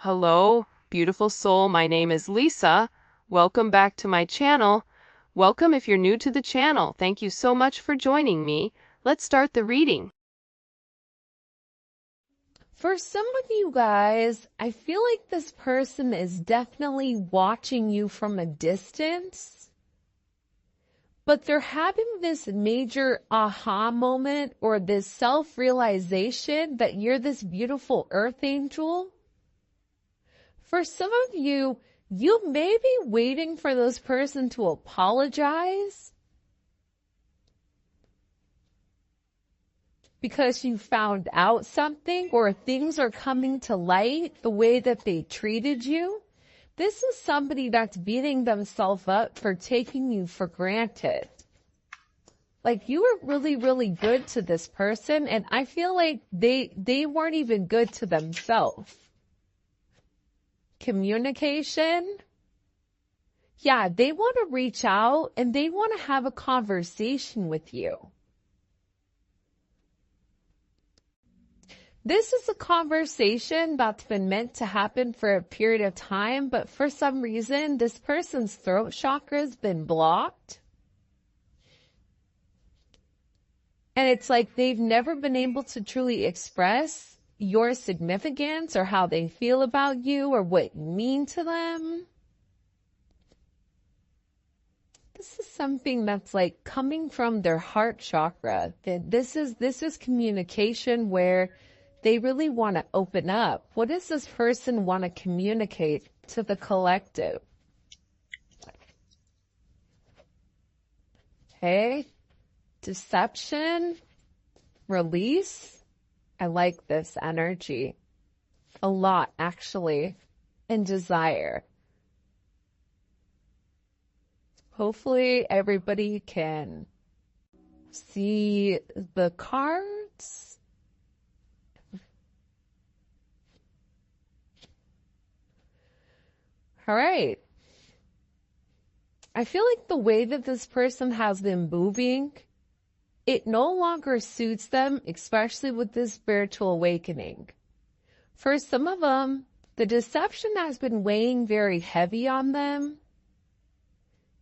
Hello, beautiful soul. My name is Lisa. Welcome back to my channel. Welcome if you're new to the channel. Thank you so much for joining me. Let's start the reading. For some of you guys, I feel like this person is definitely watching you from a distance, but they're having this major aha moment or this self-realization that you're this beautiful earth angel. For some of you, you may be waiting for this person to apologize because you found out something or things are coming to light the way that they treated you. This is somebody that's beating themselves up for taking you for granted. Like you were really, really good to this person, and I feel like they weren't even good to themselves. Communication. Yeah, they want to reach out and they want to have a conversation with you. This is a conversation that's been meant to happen for a period of time, but for some reason, this person's throat chakra has been blocked. And it's like they've never been able to truly express your significance or how they feel about you or what you mean to them. This is something that's like coming from their heart chakra. This is communication where they really want to open up. What does this person want to communicate to the collective? Okay. Deception, release. I like this energy a lot, actually, and desire. Hopefully everybody can see the cards. All right. I feel like the way that this person has been moving, it no longer suits them, especially with this spiritual awakening. For some of them, the deception has been weighing very heavy on them.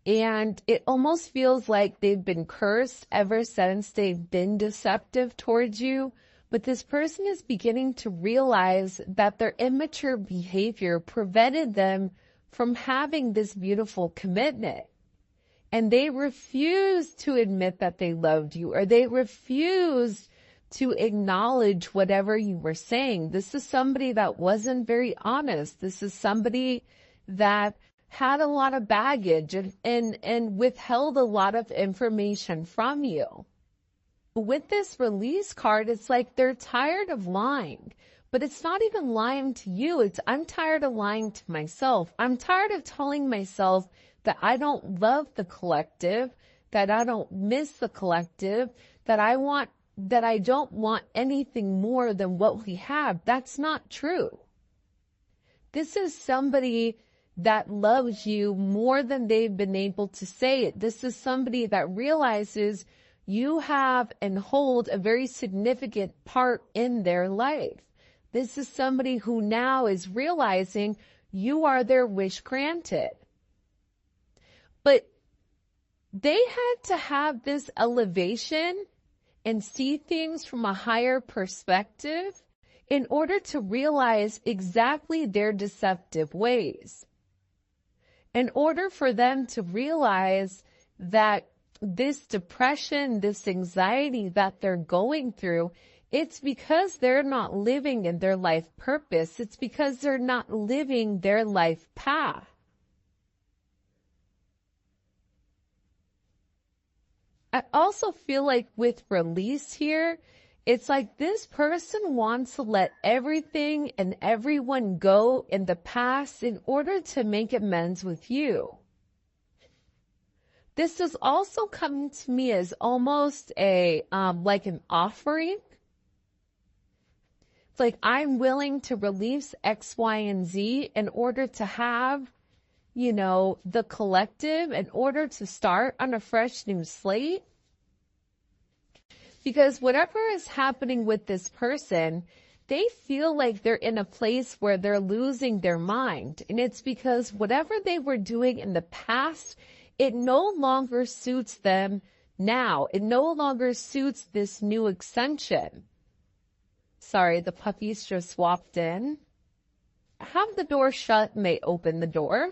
And it almost feels like they've been cursed ever since they've been deceptive towards you. But this person is beginning to realize that their immature behavior prevented them from having this beautiful commitment. And they refused to admit that they loved you, or they refused to acknowledge whatever you were saying. This is somebody that wasn't very honest. This is somebody that had a lot of baggage and withheld a lot of information from you. With this release card, it's like they're tired of lying. But it's not even lying to you. I'm tired of lying to myself. I'm tired of telling myself that I don't love the collective, that I don't miss the collective, that I don't want anything more than what we have. That's not true. This is somebody that loves you more than they've been able to say it. This is somebody that realizes you have and hold a very significant part in their life. This is somebody who now is realizing you are their wish granted. But they had to have this elevation and see things from a higher perspective in order to realize exactly their deceptive ways. In order for them to realize that this depression, this anxiety that they're going through, it's because they're not living in their life purpose. It's because they're not living their life path. I also feel like with release here, it's like this person wants to let everything and everyone go in the past in order to make amends with you. This is also coming to me as almost like an offering. It's like I'm willing to release X, Y, and Z in order to have, the collective, in order to start on a fresh new slate. Because whatever is happening with this person, they feel like they're in a place where they're losing their mind. And it's because whatever they were doing in the past, it no longer suits them now. It no longer suits this new extension. Sorry, the puppies just swapped in. Have the door shut and they open the door.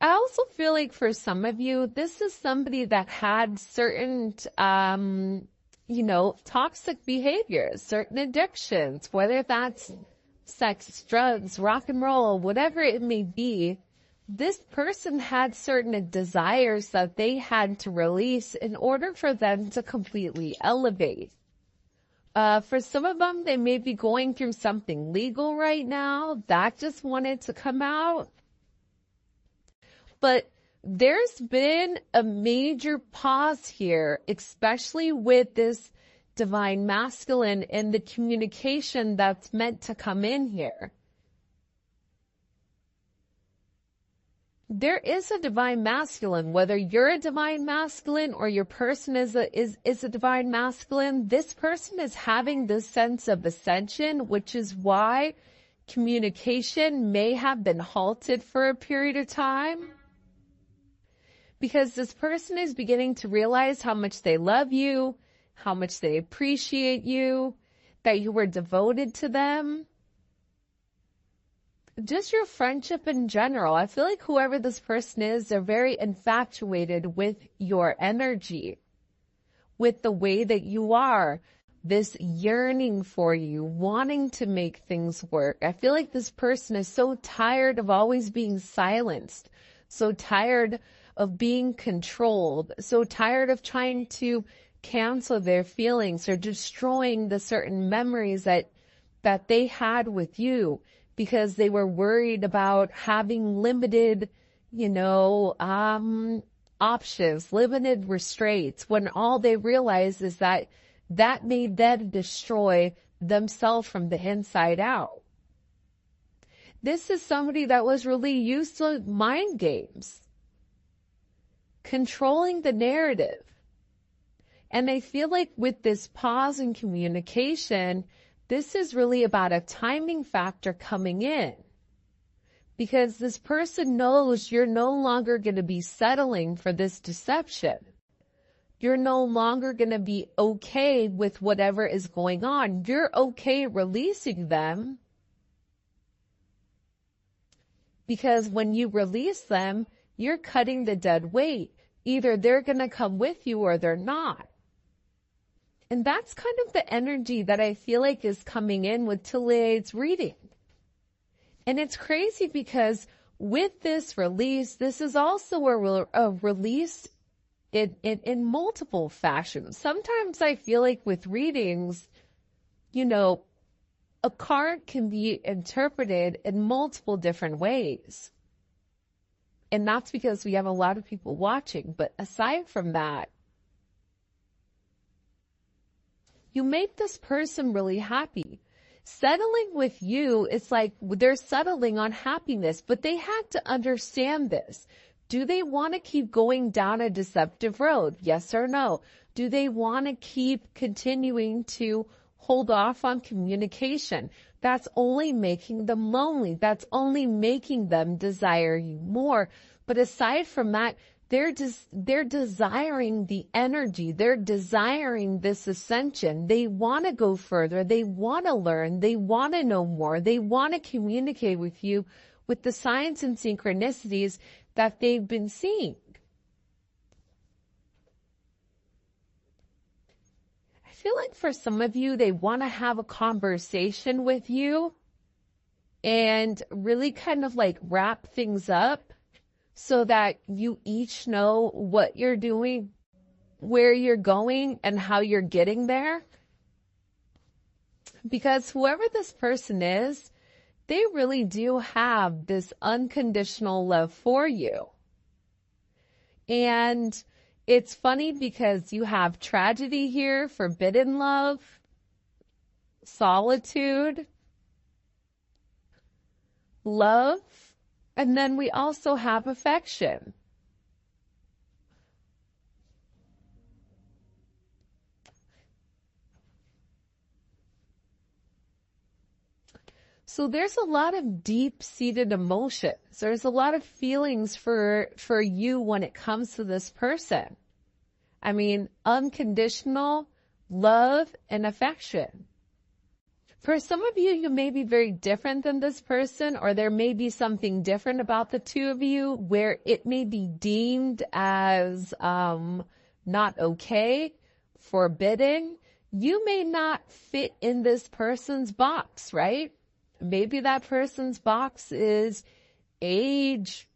I also feel like for some of you, this is somebody that had certain, toxic behaviors, certain addictions, whether that's sex, drugs, rock and roll, whatever it may be. This person had certain desires that they had to release in order for them to completely elevate. For some of them, they may be going through something legal right now that just wanted to come out. But there's been a major pause here, especially with this divine masculine and the communication that's meant to come in here. There is a divine masculine, whether you're a divine masculine or your person is a divine masculine. This person is having this sense of ascension, which is why communication may have been halted for a period of time. Because this person is beginning to realize how much they love you, how much they appreciate you, that you were devoted to them. Just your friendship in general. I feel like whoever this person is, they're very infatuated with your energy, with the way that you are, this yearning for you, wanting to make things work. I feel like this person is so tired of always being silenced, so tired of being controlled, so tired of trying to cancel their feelings or destroying the certain memories that they had with you because they were worried about having limited, options, limited restraints, when all they realized is that made them destroy themselves from the inside out. This is somebody that was really used to mind games, controlling the narrative. And I feel like with this pause in communication, this is really about a timing factor coming in. Because this person knows you're no longer going to be settling for this deception. You're no longer going to be okay with whatever is going on. You're okay releasing them. Because when you release them, you're cutting the dead weight. Either they're going to come with you or they're not. And that's kind of the energy that I feel like is coming in with Tille's reading. And it's crazy because with this release, this is also a release in multiple fashions. Sometimes I feel like with readings, a card can be interpreted in multiple different ways. And that's because we have a lot of people watching. But aside from that, you make this person really happy. Settling with you, it's like they're settling on happiness, but they had to understand this. Do they want to keep going down a deceptive road? Yes or no? Do they want to keep continuing to hold off on communication? That's only making them lonely. That's only making them desire you more. But aside from that, they're desiring the energy. They're desiring this ascension. They want to go further. They want to learn. They want to know more. They want to communicate with you with the signs and synchronicities that they've been seeing. I feel like for some of you, they want to have a conversation with you and really kind of like wrap things up so that you each know what you're doing, where you're going, and how you're getting there. Because whoever this person is, they really do have this unconditional love for you. And it's funny because you have tragedy here, forbidden love, solitude, love, and then we also have affection. So there's a lot of deep-seated emotions. There's a lot of feelings for you when it comes to this person. I mean, unconditional love and affection. For some of you, you may be very different than this person, or there may be something different about the two of you where it may be deemed as not okay, forbidden. You may not fit in this person's box, right? Maybe that person's box is age,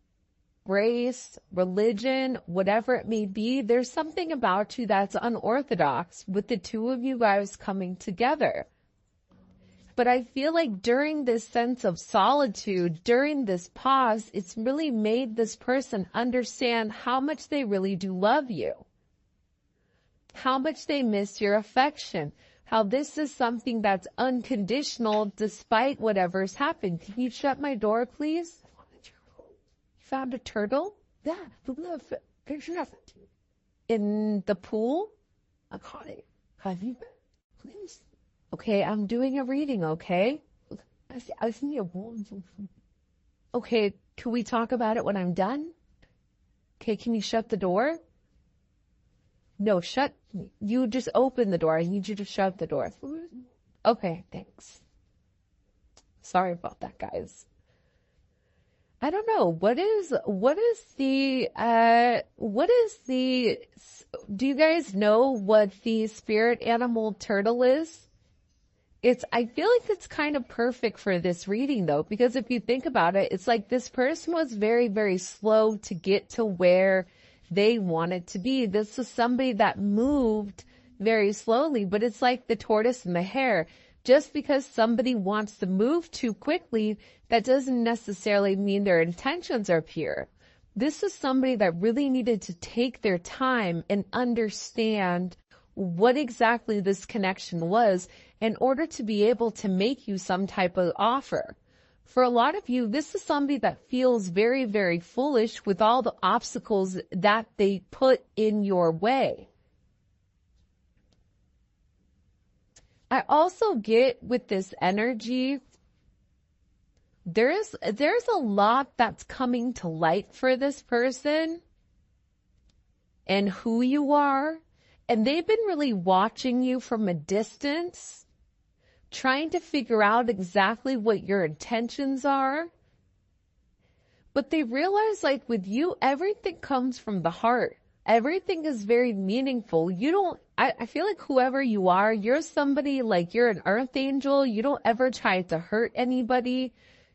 race, religion, whatever it may be. There's something about you that's unorthodox with the two of you guys coming together. But I feel like during this sense of solitude, during this pause, it's really made this person understand how much they really do love you, how much they miss your affection, how this is something that's unconditional despite whatever's happened. Can you shut my door, please? You found a turtle? Yeah, in the pool? I caught it. Have you been? Please. Okay, I'm doing a reading, okay? I see a ball. Okay, can we talk about it when I'm done? Okay, can you shut the door? No, you just open the door. I need you to shut the door. Okay, thanks. Sorry about that, guys. I don't know. Do you guys know what the spirit animal turtle is? I feel like it's kind of perfect for this reading though, because if you think about it, it's like this person was very, very slow to get to where they wanted to be. This is somebody that moved very slowly, but it's like the tortoise and the hare. Just because somebody wants to move too quickly, that doesn't necessarily mean their intentions are pure. This is somebody that really needed to take their time and understand what exactly this connection was in order to be able to make you some type of offer. For a lot of you, this is somebody that feels very, very foolish with all the obstacles that they put in your way. I also get with this energy, there's a lot that's coming to light for this person and who you are. And they've been really watching you from a distance, trying to figure out exactly what your intentions are. But they realize, like with you, everything comes from the heart. Everything is very meaningful. I feel like whoever you are, you're somebody like you're an earth angel. You don't ever try to hurt anybody.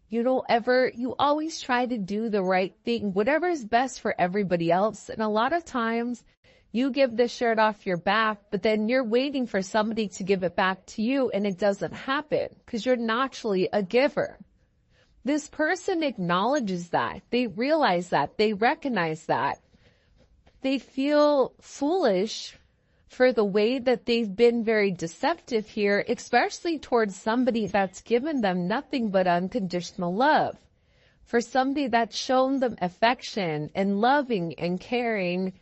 You always try to do the right thing, whatever is best for everybody else. And a lot of times, you give the shirt off your back, but then you're waiting for somebody to give it back to you, and it doesn't happen because you're naturally a giver. This person acknowledges that. They realize that. They recognize that. They feel foolish for the way that they've been very deceptive here, especially towards somebody that's given them nothing but unconditional love. For somebody that's shown them affection and loving and caring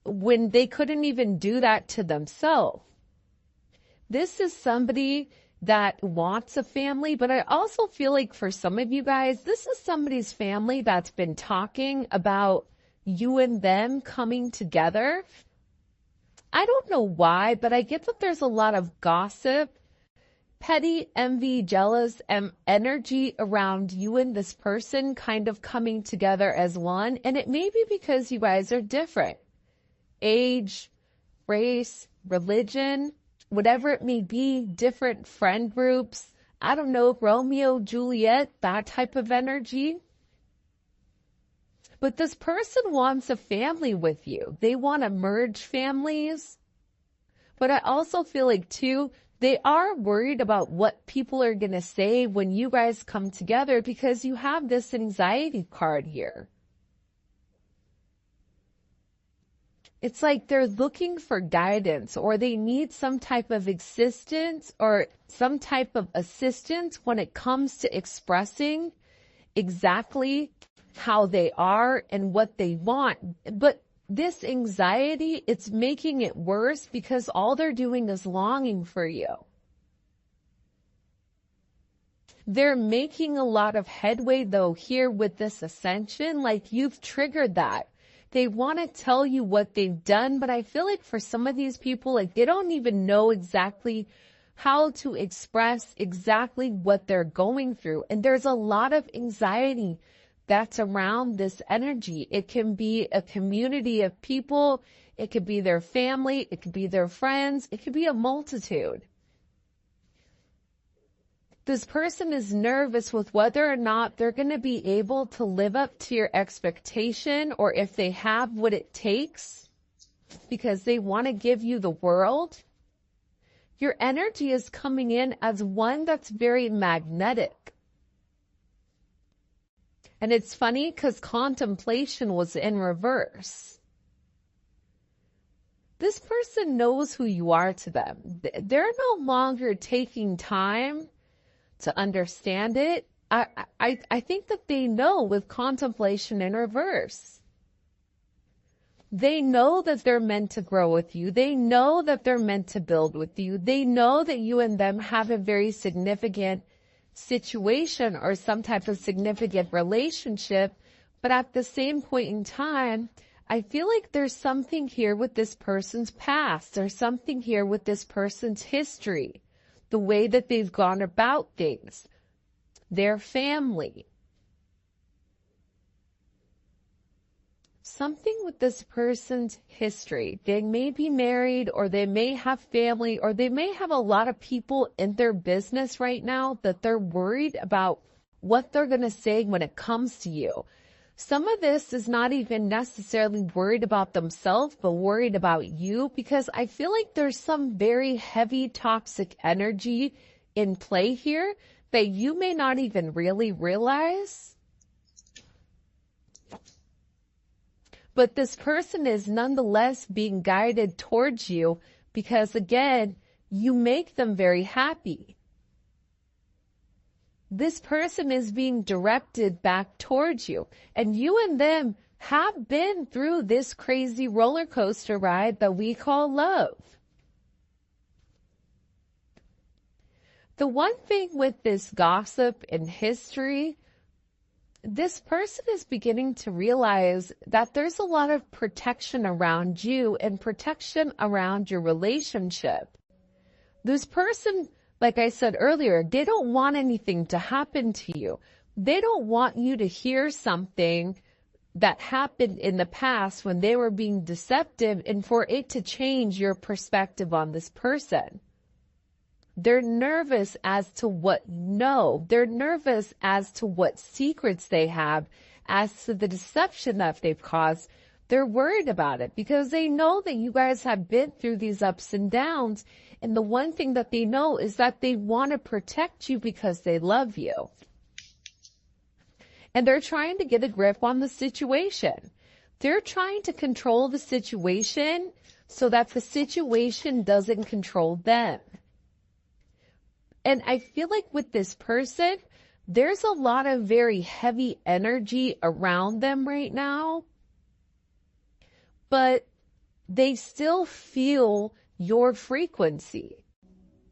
when they couldn't even do that to themselves. This is somebody that wants a family, but I also feel like for some of you guys, this is somebody's family that's been talking about you and them coming together. I don't know why, but I get that there's a lot of gossip, petty, envy, jealous, energy around you and this person kind of coming together as one. And it may be because you guys are different. Age, race, religion, whatever it may be, different friend groups. I don't know, Romeo, Juliet, that type of energy. But this person wants a family with you. They want to merge families. But I also feel like, too, they are worried about what people are going to say when you guys come together because you have this anxiety card here. It's like they're looking for guidance, or they need some type of existence or some type of assistance when it comes to expressing exactly how they are and what they want. But this anxiety, it's making it worse because all they're doing is longing for you. They're making a lot of headway though here with this ascension. Like you've triggered that. They want to tell you what they've done, but I feel like for some of these people, like they don't even know exactly how to express exactly what they're going through. And there's a lot of anxiety that's around this energy. It can be a community of people. It could be their family. It could be their friends. It could be a multitude. This person is nervous with whether or not they're going to be able to live up to your expectation, or if they have what it takes, because they want to give you the world. Your energy is coming in as one that's very magnetic. And it's funny because contemplation was in reverse. This person knows who you are to them. They're no longer taking time to understand it. I think that they know with contemplation in reverse. They know that they're meant to grow with you. They know that they're meant to build with you. They know that you and them have a very significant situation or some type of significant relationship. But at the same point in time, I feel like there's something here with this person's past. There's something here with this person's history. The way that they've gone about things, their family. Something with this person's history. They may be married, or they may have family, or they may have a lot of people in their business right now that they're worried about what they're going to say when it comes to you. Some of this is not even necessarily worried about themselves, but worried about you, because I feel like there's some very heavy toxic energy in play here that you may not even really realize. But this person is nonetheless being guided towards you because, again, you make them very happy. This person is being directed back towards you. And you and them have been through this crazy roller coaster ride that we call love. The one thing with this gossip in history, this person is beginning to realize that there's a lot of protection around you and protection around your relationship. This person, like I said earlier, they don't want anything to happen to you. They don't want you to hear something that happened in the past when they were being deceptive and for it to change your perspective on this person. They're nervous as to what you know. They're nervous as to what secrets they have, as to the deception that they've caused. They're worried about it because they know that you guys have been through these ups and downs. And the one thing that they know is that they want to protect you because they love you. And they're trying to get a grip on the situation. They're trying to control the situation so that the situation doesn't control them. And I feel like with this person, there's a lot of very heavy energy around them right now. But they still feel your frequency.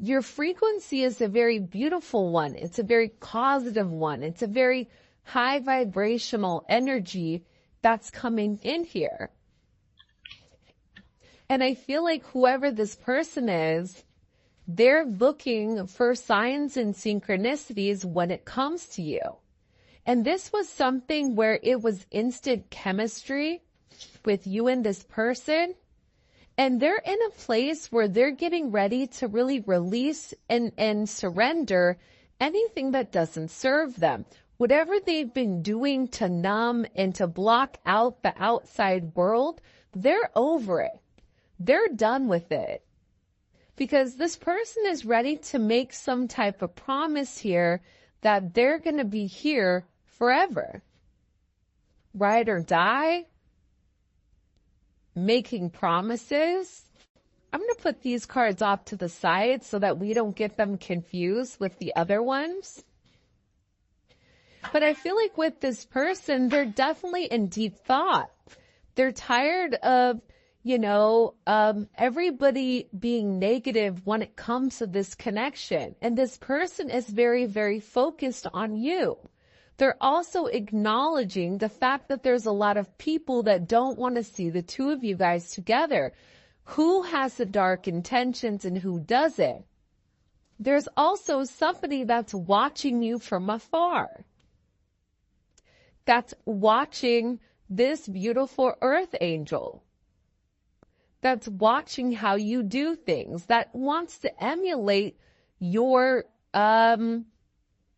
Your frequency is a very beautiful one. It's a very positive one. It's a very high vibrational energy that's coming in here. And I feel like whoever this person is, they're looking for signs and synchronicities when it comes to you. And this was something where it was instant chemistry with you and this person. And they're in a place where they're getting ready to really release and surrender anything that doesn't serve them. Whatever they've been doing to numb and to block out the outside world, they're over it. They're done with it. Because this person is ready to make some type of promise here that they're going to be here forever. Ride or die. Making promises. I'm going to put these cards off to the side so that we don't get them confused with the other ones. But I feel like with this person, they're definitely in deep thought. They're tired of, everybody being negative when it comes to this connection. And this person is very, very focused on you. They're also acknowledging the fact that there's a lot of people that don't want to see the two of you guys together. Who has the dark intentions and who doesn't? There's also somebody that's watching you from afar. That's watching this beautiful earth angel. That's watching how you do things. That wants to emulate your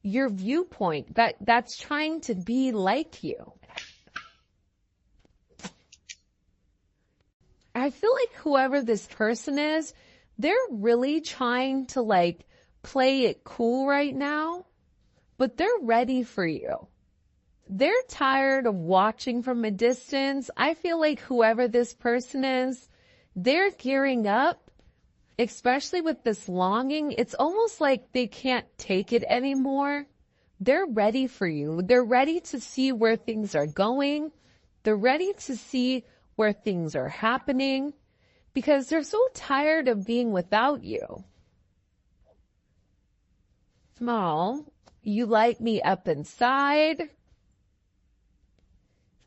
viewpoint. That's trying to be like you. I feel like whoever this person is, they're really trying to play it cool right now, but they're ready for you. They're tired of watching from a distance. I feel like whoever this person is, they're gearing up, especially with this longing. It's almost like they can't take it anymore. They're ready for you. They're ready to see where things are going. They're ready to see where things are happening because they're so tired of being without you. Small, you light me up inside.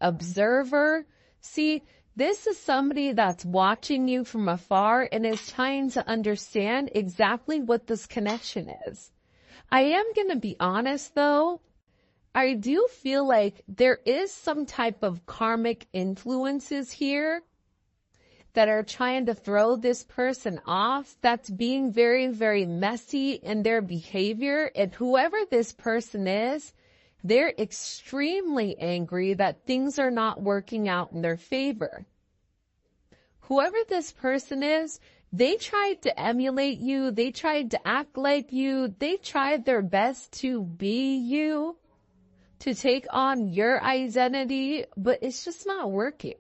Observer. See, this is somebody that's watching you from afar and is trying to understand exactly what this connection is. I am going to be honest though. I do feel like there is some type of karmic influences here that are trying to throw this person off, that's being very, very messy in their behavior. And whoever this person is, they're extremely angry that things are not working out in their favor. Whoever this person is, they tried to emulate you. They tried to act like you. They tried their best to be you, to take on your identity, but it's just not working.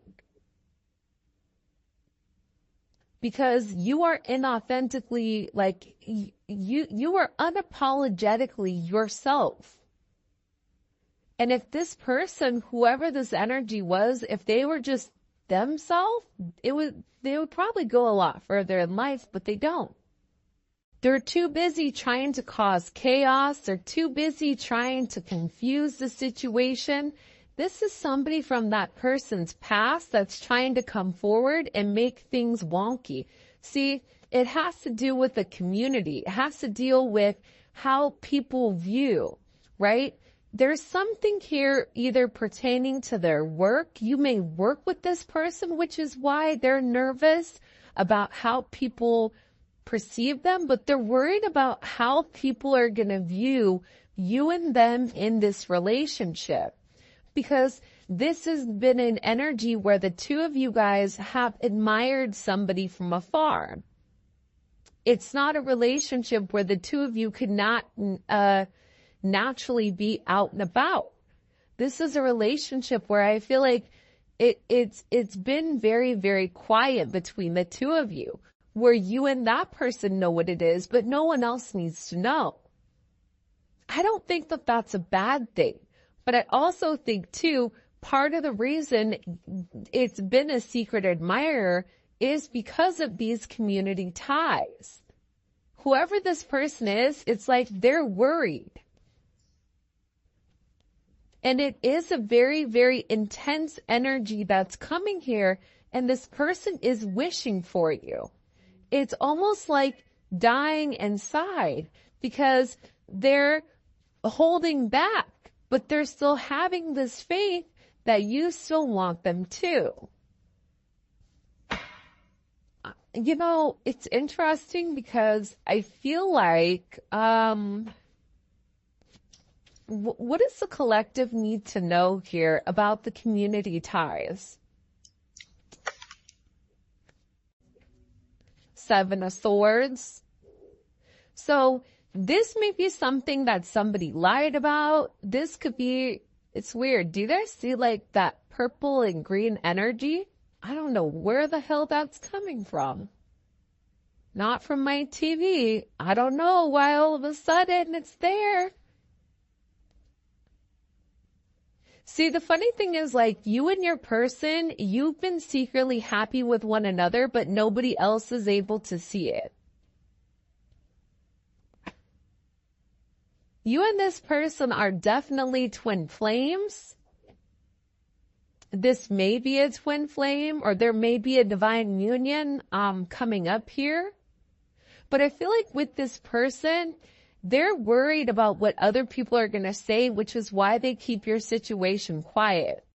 Because you are inauthentically, you are unapologetically yourself. And if this person, whoever this energy was, if they were just themselves, they would probably go a lot further in life, but they don't. They're too busy trying to cause chaos. They're too busy trying to confuse the situation. This is somebody from that person's past that's trying to come forward and make things wonky. See, it has to do with the community. It has to deal with how people view, right? There's something here either pertaining to their work. You may work with this person, which is why they're nervous about how people perceive them, but they're worried about how people are going to view you and them in this relationship. Because this has been an energy where the two of you guys have admired somebody from afar. It's not a relationship where the two of you could not naturally be out and about. This is a relationship where I feel like it's been very, very quiet between the two of you, where you and that person know what it is, but no one else needs to know. I don't think that that's a bad thing, but I also think too, part of the reason it's been a secret admirer is because of these community ties. Whoever this person is, it's like they're worried. And it is a very, very intense energy that's coming here, and this person is wishing for you. It's almost like dying inside because they're holding back, but they're still having this faith that you still want them to. You know, it's interesting because I feel like, what does the collective need to know here about the community ties? Seven of Swords. So this may be something that somebody lied about. This could be, it's weird. Do you guys see like that purple and green energy? I don't know where the hell that's coming from. Not from my TV. I don't know why all of a sudden it's there. See, the funny thing is, like, you and your person, you've been secretly happy with one another, but nobody else is able to see it. You and this person are definitely twin flames. This may be a twin flame, or there may be a divine union coming up here. But I feel like with this person, they're worried about what other people are going to say, which is why they keep your situation quiet.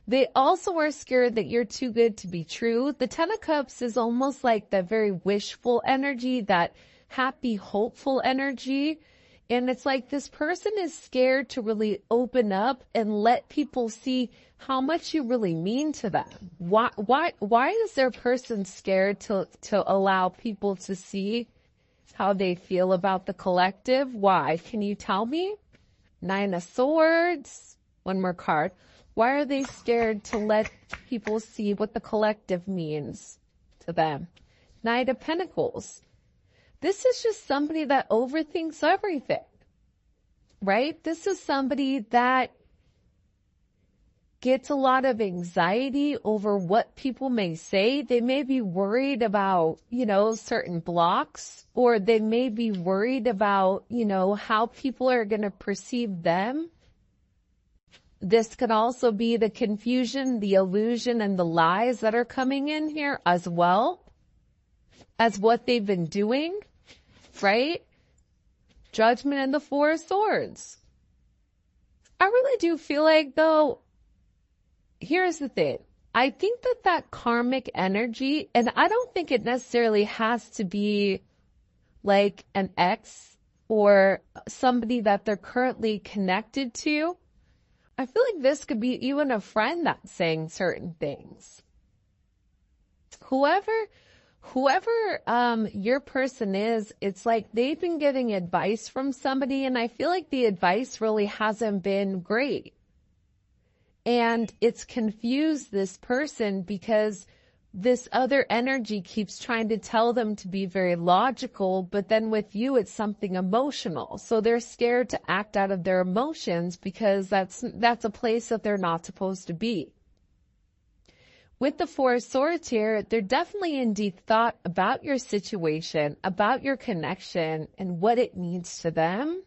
They also are scared that you're too good to be true. The Ten of Cups is almost like that very wishful energy, that happy, hopeful energy. And it's like this person is scared to really open up and let people see how much you really mean to them. Why is their person scared to allow people to see how they feel about the collective? Why? Can you tell me? Nine of Swords. One more card. Why are they scared to let people see what the collective means to them? Knight of Pentacles. This is just somebody that overthinks everything, right? This is somebody that gets a lot of anxiety over what people may say. They may be worried about, certain blocks, or they may be worried about, how people are going to perceive them. This could also be the confusion, the illusion, and the lies that are coming in here as well as what they've been doing, right? Judgment and the Four of Swords. I really do feel like, though, here's the thing. I think that karmic energy, and I don't think it necessarily has to be like an ex or somebody that they're currently connected to. I feel like this could be even a friend that's saying certain things. Whoever your person is, it's like they've been getting advice from somebody, and I feel like the advice really hasn't been great. And it's confused this person because this other energy keeps trying to tell them to be very logical, but then with you, it's something emotional. So they're scared to act out of their emotions because that's a place that they're not supposed to be. With the Four of Swords here, they're definitely in deep thought about your situation, about your connection, and what it means to them.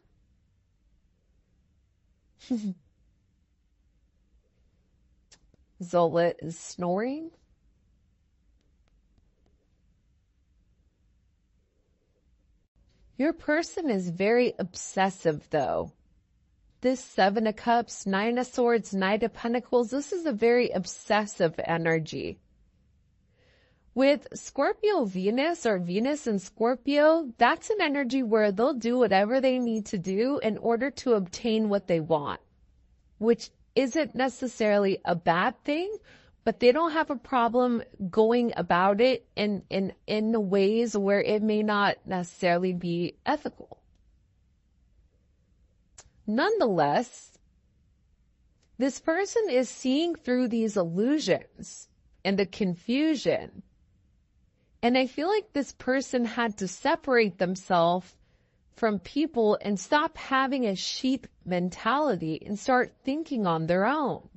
Zola is snoring. Your person is very obsessive, though. This Seven of Cups, Nine of Swords, Knight of Pentacles, this is a very obsessive energy. With Scorpio Venus, or Venus and Scorpio, that's an energy where they'll do whatever they need to do in order to obtain what they want, which isn't necessarily a bad thing, but they don't have a problem going about it in ways where it may not necessarily be ethical. Nonetheless, this person is seeing through these illusions and the confusion. And I feel like this person had to separate themselves from people and stop having a sheep mentality and start thinking on their own.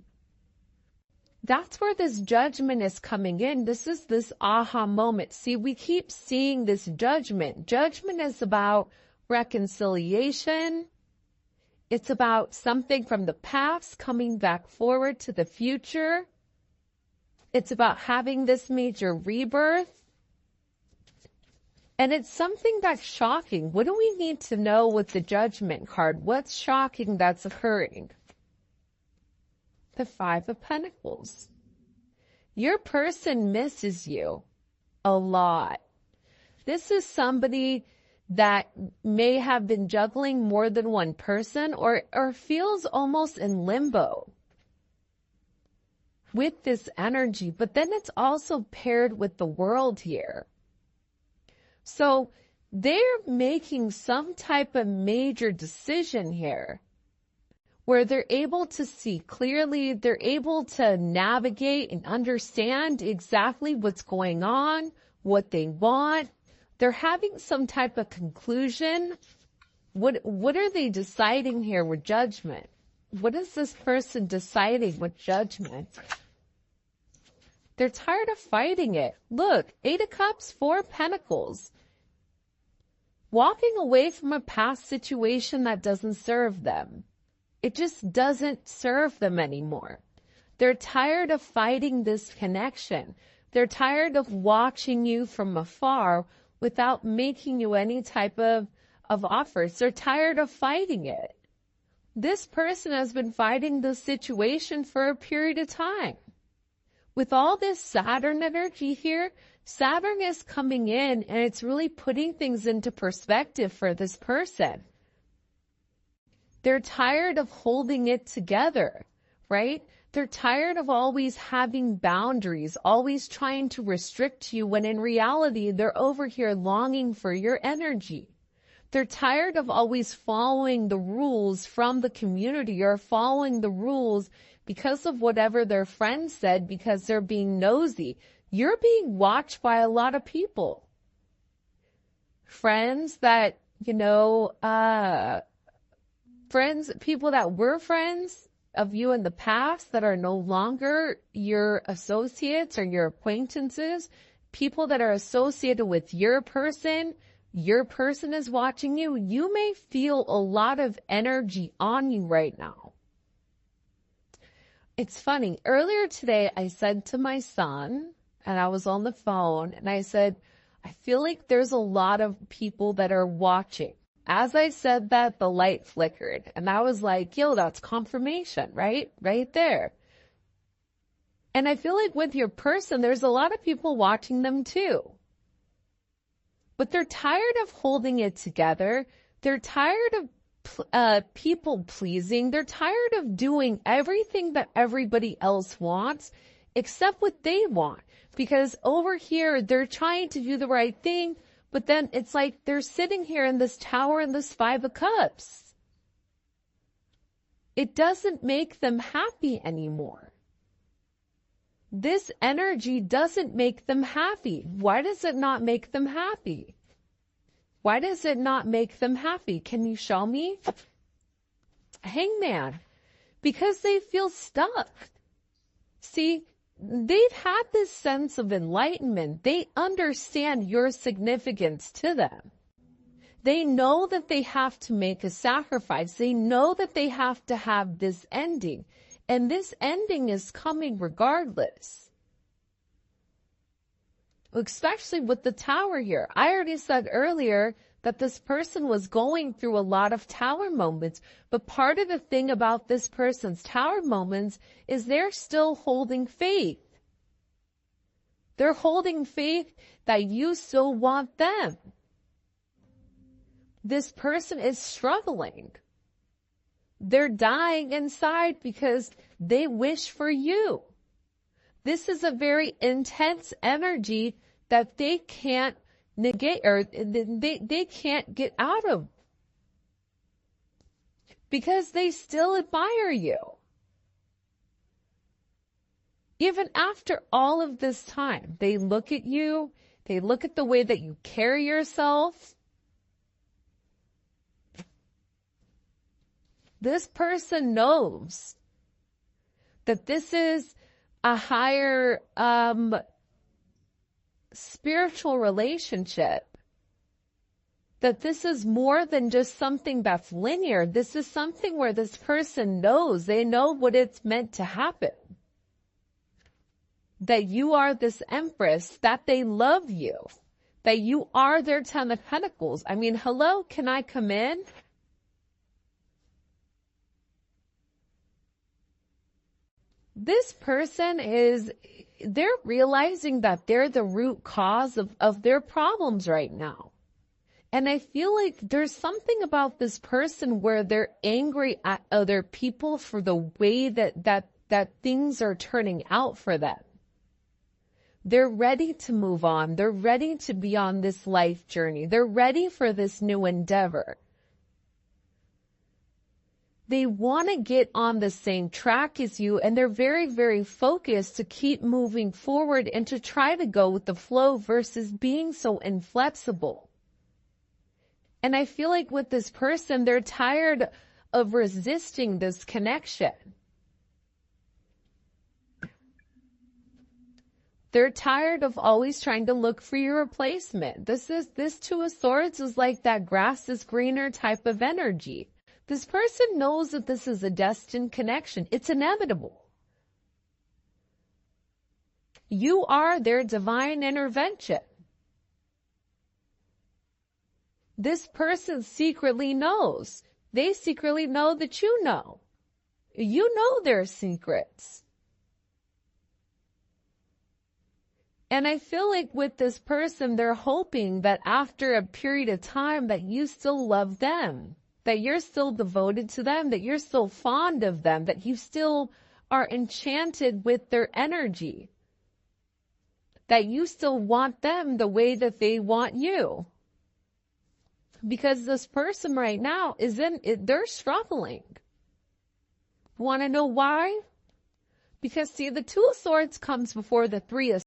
That's where this judgment is coming in. This is this aha moment. See, we keep seeing this judgment. Judgment is about reconciliation. It's about something from the past coming back forward to the future. It's about having this major rebirth. And it's something that's shocking. What do we need to know with the Judgment card? What's shocking that's occurring? The Five of Pentacles. Your person misses you a lot. This is somebody that may have been juggling more than one person or feels almost in limbo with this energy. But then it's also paired with the World here. So they're making some type of major decision here where they're able to see clearly, they're able to navigate and understand exactly what's going on, what they want. They're having some type of conclusion. What are they deciding here with Judgment? What is this person deciding with Judgment? They're tired of fighting it. Look, 8 of Cups, 4 of Pentacles. Walking away from a past situation that doesn't serve them. It just doesn't serve them anymore. They're tired of fighting this connection. They're tired of watching you from afar without making you any type of offers. They're tired of fighting it. This person has been fighting this situation for a period of time. With all this Saturn energy here, Saturn is coming in and it's really putting things into perspective for this person. They're tired of holding it together, right? They're tired of always having boundaries, always trying to restrict you when in reality they're over here longing for your energy. They're tired of always following the rules from the community or following the rules because of whatever their friends said because they're being nosy. You're being watched by a lot of people. Friends that, people that were friends of you in the past that are no longer your associates or your acquaintances, people that are associated with your person is watching you. You may feel a lot of energy on you right now. It's funny. Earlier today, I said to my son, and I was on the phone, and I said, I feel like there's a lot of people that are watching. As I said that, the light flickered, and I was like, yo, that's confirmation, right? Right there. And I feel like with your person, there's a lot of people watching them too. But they're tired of holding it together. They're tired of people pleasing. They're tired of doing everything that everybody else wants except what they want. Because over here, they're trying to do the right thing, but then it's like they're sitting here in this tower in this 5 of Cups. It doesn't make them happy anymore. This energy doesn't make them happy. Why does it not make them happy? Why does it not make them happy? Can you show me? Hangman. Because they feel stuck. See, they've had this sense of enlightenment. They understand your significance to them. They know that they have to make a sacrifice. They know that they have to have this ending. And this ending is coming regardless. Especially with the tower here. I already said earlier that this person was going through a lot of tower moments. But part of the thing about this person's tower moments is they're still holding faith. They're holding faith that you still want them. This person is struggling. They're dying inside because they wish for you. This is a very intense energy that they can't negate or they can't get out of because they still admire you. Even after all of this time, they look at you, they look at the way that you carry yourself. This person knows that this is a higher spiritual relationship, that this is more than just something that's linear. This is something where this person knows, they know what it's meant to happen. That you are this empress, that they love you, that you are their 10 of Pentacles. I mean, hello, can I come in? This person they're realizing that they're the root cause of their problems right now. And I feel like there's something about this person where they're angry at other people for the way that things are turning out for them. They're ready to move on. They're ready to be on this life journey. They're ready for this new endeavor. They want to get on the same track as you, and they're very, very focused to keep moving forward and to try to go with the flow versus being so inflexible. And I feel like with this person, they're tired of resisting this connection. They're tired of always trying to look for your replacement. This Two of Swords is like that grass is greener type of energy. This person knows that this is a destined connection. It's inevitable. You are their divine intervention. This person secretly knows. They secretly know that you know. You know their secrets. And I feel like with this person, they're hoping that after a period of time that you still love them, that you're still devoted to them, that you're still fond of them, that you still are enchanted with their energy, that you still want them the way that they want you. Because this person right now they're struggling. Want to know why? Because see, the Two of Swords comes before the Three of